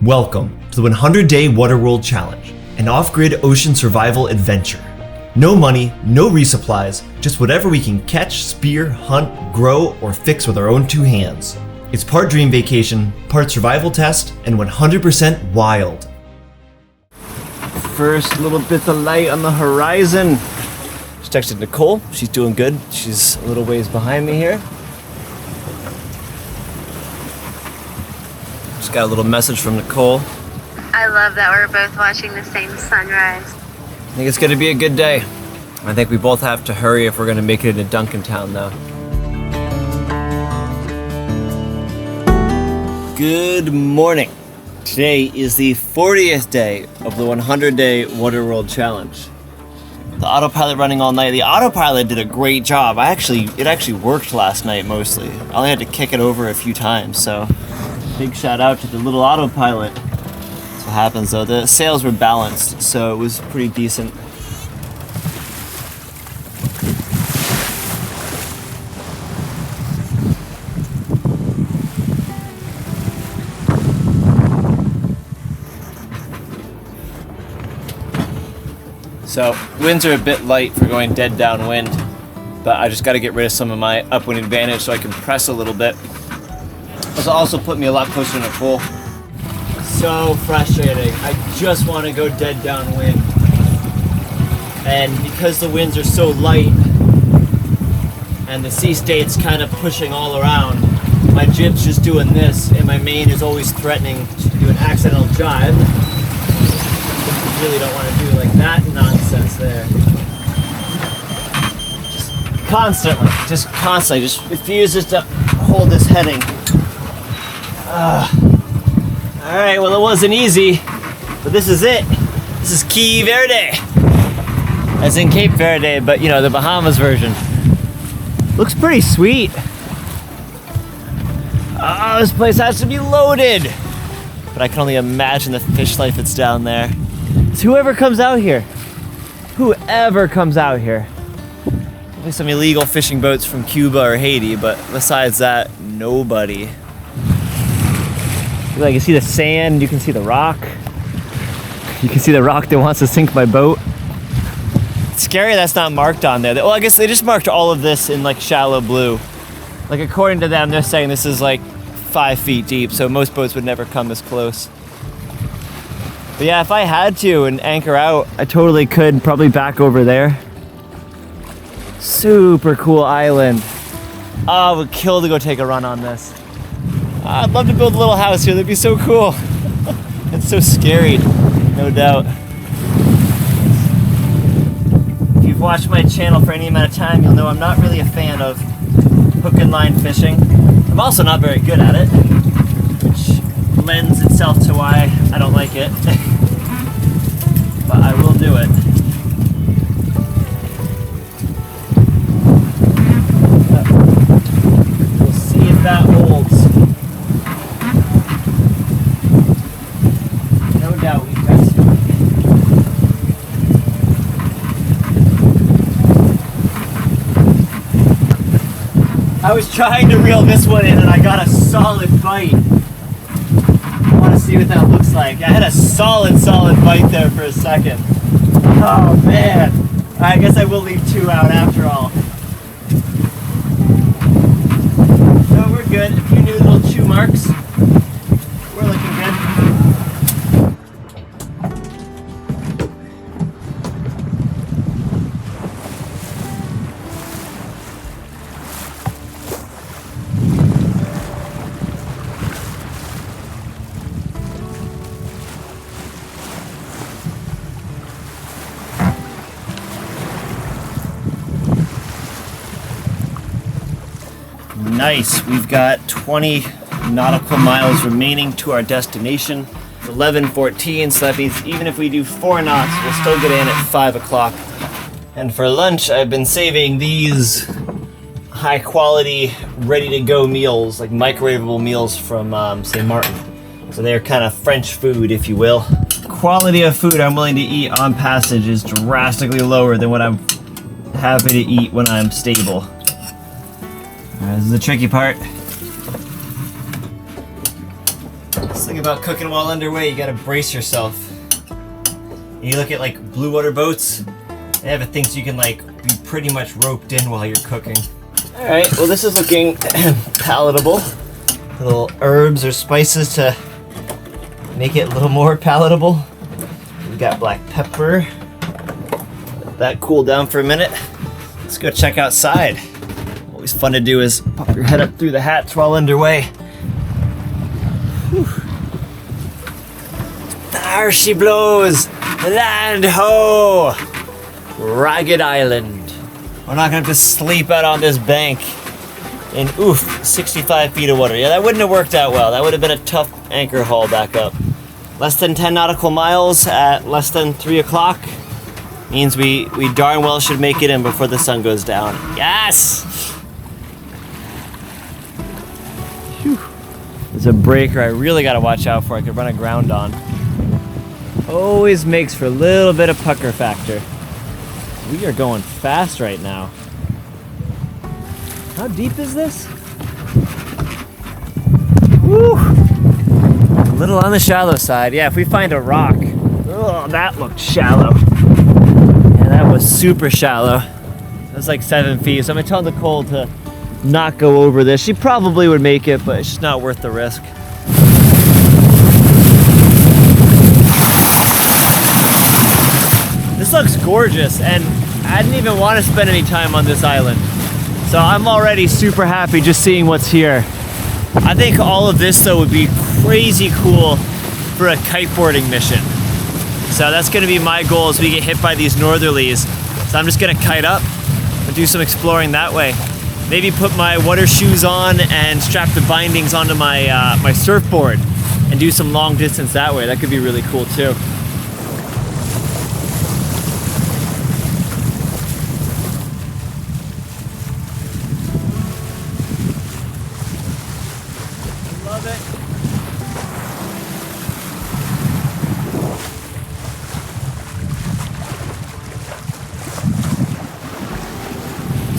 Welcome to the 100-Day Waterworld Challenge, an off-grid ocean survival adventure. No money, no resupplies, just whatever we can catch, spear, hunt, grow, or fix with our own two hands. It's part dream vacation, part survival test, and 100% wild. First little bit of light on the horizon. Just texted Nicole, she's doing good. She's a little ways behind me here. Just got a little message from Nicole. I love that we're both watching the same sunrise. I think it's gonna be a good day. I think we both have to hurry if we're gonna make it into Duncantown though. Good morning. Today is the 40th day of the 100-Day Waterworld Challenge. The autopilot running all night. The autopilot did a great job. It actually worked last night mostly. I only had to kick it over a few times, so big shout out to the little autopilot. That's what happens though. The sails were balanced, so it was pretty decent. So winds are a bit light for going dead downwind, but I just got to get rid of some of my upwind advantage so I can press a little bit. This will also put me a lot closer to Nicole. So frustrating. I just want to go dead downwind. And because the winds are so light and the sea state's kind of pushing all around, my jib's just doing this and my main is always threatening to do an accidental jibe. Really don't want to do like that nonsense there. Just constantly, just refuses to hold this heading. Alright, well it wasn't easy, but this is it. This is Key Verde. As in Cape Verde, but you know, the Bahamas version. Looks pretty sweet. Oh, this place has to be loaded. But I can only imagine the fish life that's down there. It's whoever comes out here. Whoever comes out here. Maybe some illegal fishing boats from Cuba or Haiti, but besides that, nobody. Like, you see the sand, you can see the rock. You can see the rock that wants to sink my boat. It's scary that's not marked on there. Well, I guess they just marked all of this in like shallow blue. Like according to them, they're saying this is like 5 feet deep, so most boats would never come this close. But yeah, if I had to and anchor out, I totally could probably back over there. Super cool island. Oh, I would kill to go take a run on this. I'd love to build a little house here, that'd be so cool. It's so scary, no doubt. If you've watched my channel for any amount of time, you'll know I'm not really a fan of hook and line fishing. I'm also not very good at it, which lends itself to why I don't like it. But I will do it. We'll see if that holds. No doubt we've got to. I was trying to reel this one in and I got a solid bite. See what that looks like. I had a solid bite there for a second. Oh man. I guess I will leave 2 out after all. So we're good. A few new little chew marks. We're looking good. Nice, we've got 20 nautical miles remaining to our destination. It's 11:14, so that means even if we do 4 knots, we'll still get in at 5 o'clock. And for lunch, I've been saving these high quality, ready to go meals, like microwavable meals from St. Martin. So they're kind of French food, if you will. Quality of food I'm willing to eat on passage is drastically lower than what I'm happy to eat when I'm stable. This is the tricky part. This thing Thing about cooking while underway, you gotta brace yourself. You look at like blue water boats, they have a thing so you can like be pretty much roped in while you're cooking. Alright, well this is looking palatable. Little herbs or spices to make it a little more palatable. We got black pepper. Let that cool down for a minute. Let's go check outside. Always fun to do is pop your head up through the hatch while underway. Whew. There she blows! Land ho! Ragged Island. We're not gonna have to sleep out on this bank in 65 feet of water. Yeah, that wouldn't have worked out well. That would have been a tough anchor haul back up. Less than 10 nautical miles at less than 3 o'clock means we darn well should make it in before the sun goes down. Yes! Whew. There's a breaker I really gotta watch out for. I could run aground on. Always makes for a little bit of pucker factor. We are going fast right now. How deep is this? Woo! A little on the shallow side. Yeah, if we find a rock. Oh, that looked shallow. Yeah, that was super shallow. That was like 7 feet. So I'm gonna tell Nicole to not go over this. She probably would make it, but it's just not worth the risk. This looks gorgeous, and I didn't even want to spend any time on this island. So I'm already super happy just seeing what's here. I think all of this though would be crazy cool for a kiteboarding mission. So that's gonna be my goal as we get hit by these northerlies. So I'm just gonna kite up and do some exploring that way. Maybe put my water shoes on and strap the bindings onto my, my surfboard and do some long distance that way. That could be really cool too.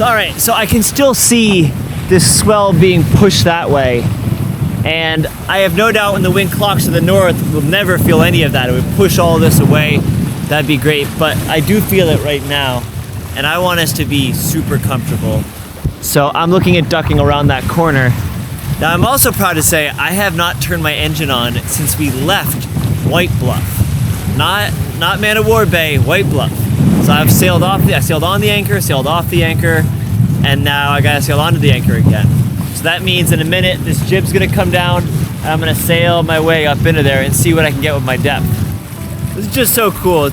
Alright, so I can still see this swell being pushed that way, and I have no doubt when the wind clocks to the north, we'll never feel any of that. It would push all this away. That'd be great, but I do feel it right now, and I want us to be super comfortable. So I'm looking at ducking around that corner. Now I'm also proud to say I have not turned my engine on since we left White Bluff. Not Man of War Bay, White Bluff. So I've sailed off I sailed on the anchor, sailed off the anchor, and now I gotta sail onto the anchor again. So that means in a minute, this jib's gonna come down, and I'm gonna sail my way up into there and see what I can get with my depth. This is just so cool.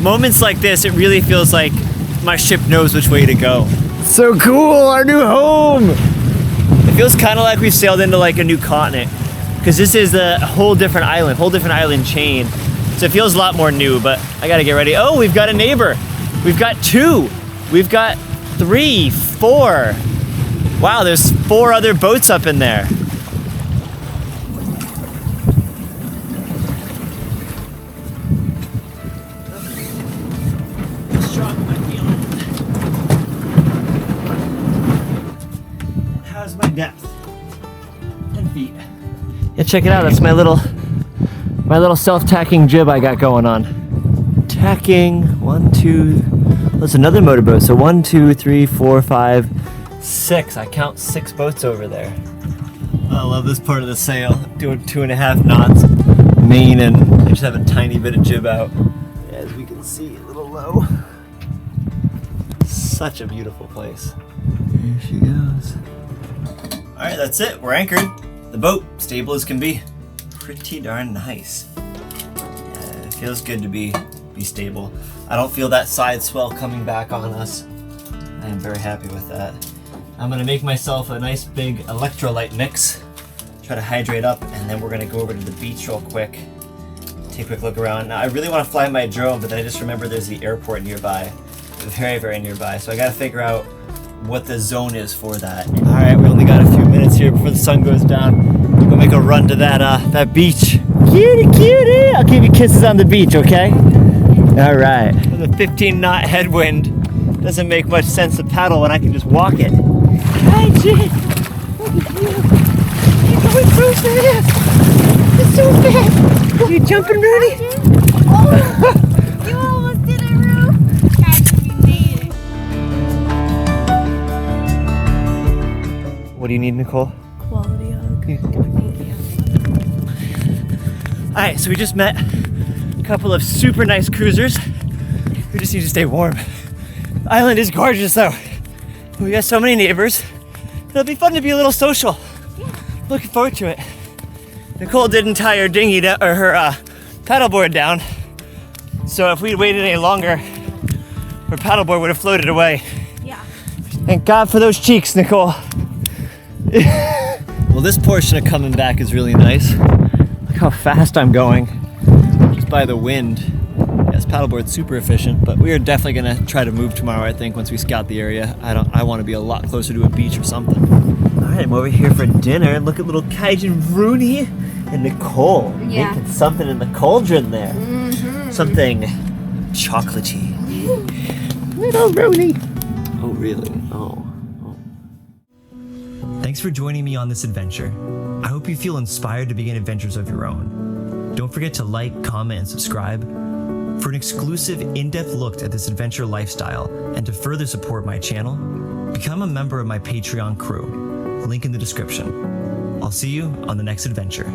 Moments like this, it really feels like my ship knows which way to go. So cool, our new home! It feels kind of like we've sailed into like a new continent, because this is a whole different island chain. So it feels a lot more new, but I gotta get ready. Oh, we've got a neighbor. We've got 2. We've got 3, 4. Wow, there's 4 other boats up in there. How's my depth? 10 feet. Yeah, check it out. That's my little self-tacking jib I got going on. Tacking, 1, 2, that's another motorboat. So 1, 2, 3, 4, 5, 6. I count 6 boats over there. I love this part of the sail. Doing 2.5 knots main, and I just have a tiny bit of jib out. As we can see, a little low. Such a beautiful place. There she goes. All right, that's it. We're anchored. The boat, stable as can be. Pretty darn nice. Yeah, it feels good to be stable. I don't feel that side swell coming back on us. I am very happy with that. I'm gonna make myself a nice big electrolyte mix, try to hydrate up, and then we're gonna go over to the beach real quick, take a quick look around. Now I really want to fly my drone, but then I just remember there's the airport nearby, very, very nearby, so I gotta figure out what the zone is for that. All right, we only got a few minutes here before the sun goes down. We'll make a run to that beach. Cutie, cutie! I'll give you kisses on the beach, okay? All right. The 15-knot headwind doesn't make much sense to paddle when I can just walk it. Hi, Jit! Look at you! You're going so fast! It's so fast. Are you jumping, Rudy? Oh, you almost did it, Rue. Guys, we made it. What do you need, Nicole? Quality hug. Thank you. All right, so we just met a couple of super nice cruisers. We just need to stay warm. The island is gorgeous though. We got so many neighbors. It'll be fun to be a little social. Yeah. Looking forward to it. Nicole didn't tie her dinghy down, or her paddleboard down. So if we'd waited any longer, her paddleboard would have floated away. Yeah. Thank God for those cheeks, Nicole. Well, this portion of coming back is really nice. Look how fast I'm going, just by the wind. Yes, paddleboard's super efficient, but we are definitely gonna try to move tomorrow, I think, once we scout the area. I want to be a lot closer to a beach or something. All right, I'm over here for dinner. Look at little Cajun Rooney and Nicole making something in the cauldron there. Something chocolatey. Little Rooney. Oh, really? Oh. Thanks for joining me on this adventure. I hope you feel inspired to begin adventures of your own. Don't forget to like, comment, and subscribe. For an exclusive, in-depth look at this adventure lifestyle and to further support my channel, become a member of my Patreon crew. Link in the description. I'll see you on the next adventure.